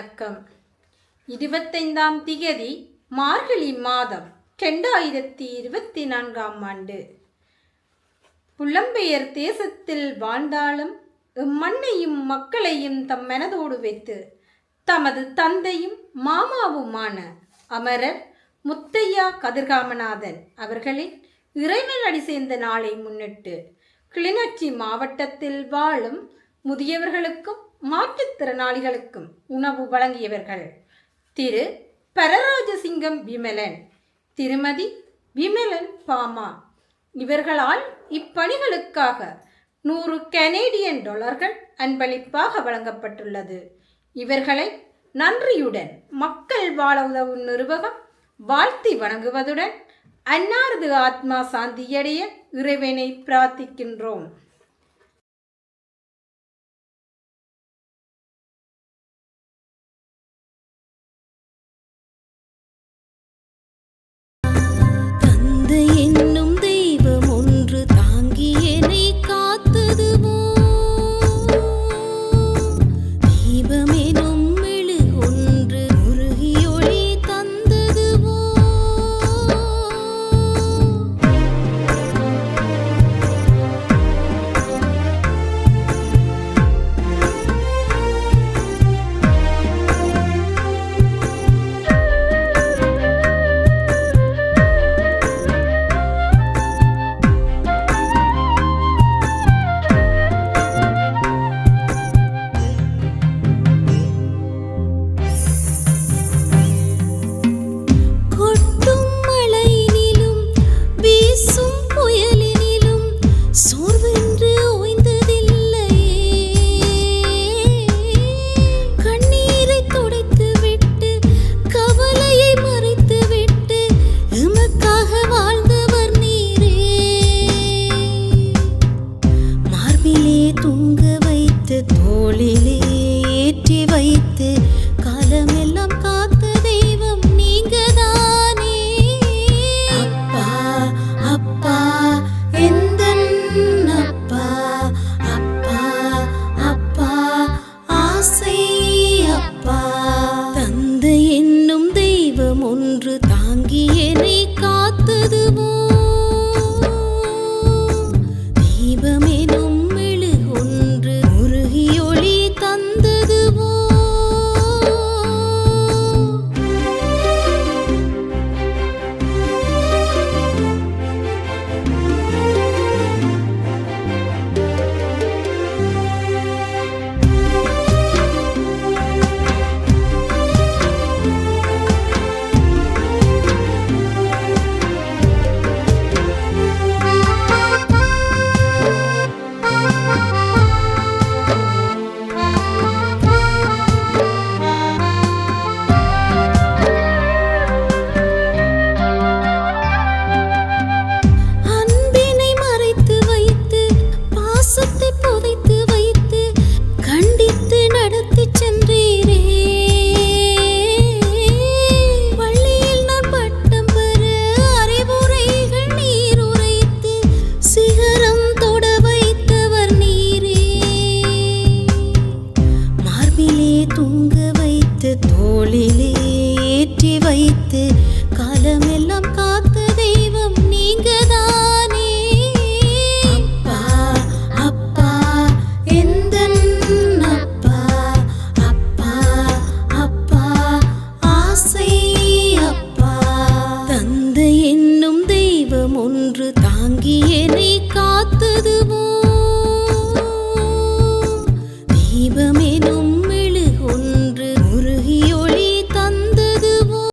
வணக்கம். 25ஆம் திகதி மார்கழி மாதம் 2024ஆம் ஆண்டு. புலம்பெயர் தேசத்தில் வாழ்ந்தாலும் மண்ணையும் மக்களையும் தம் மனதோடு வைத்து தமது தந்தையும் மாமாவுமான அமரர் முத்தையா கதிர்காமநாதன் அவர்களின் இறைவனடி சேர்ந்த நாளை முன்னிட்டு கிளிநொச்சி மாவட்டத்தில் வாழும் முதியவர்களுக்கும் மாற்றுத்திறனாளிகளுக்கும் உணவு வழங்கியவர்கள் திரு பரராஜசிங்கம் விமலன், திருமதி விமலன் பாமா. இவர்களால் இப்பணிகளுக்காக 100 கனேடியன் டாலர்கள் அன்பளிப்பாக வழங்கப்பட்டுள்ளது. இவர்களை நன்றியுடன் மக்கள் வாழ உதவும் நிறுவனம் வாழ்த்தி வணங்குவதுடன் அன்னாரது ஆத்மா சாந்தியடைய இறைவனை பிரார்த்திக்கின்றோம்.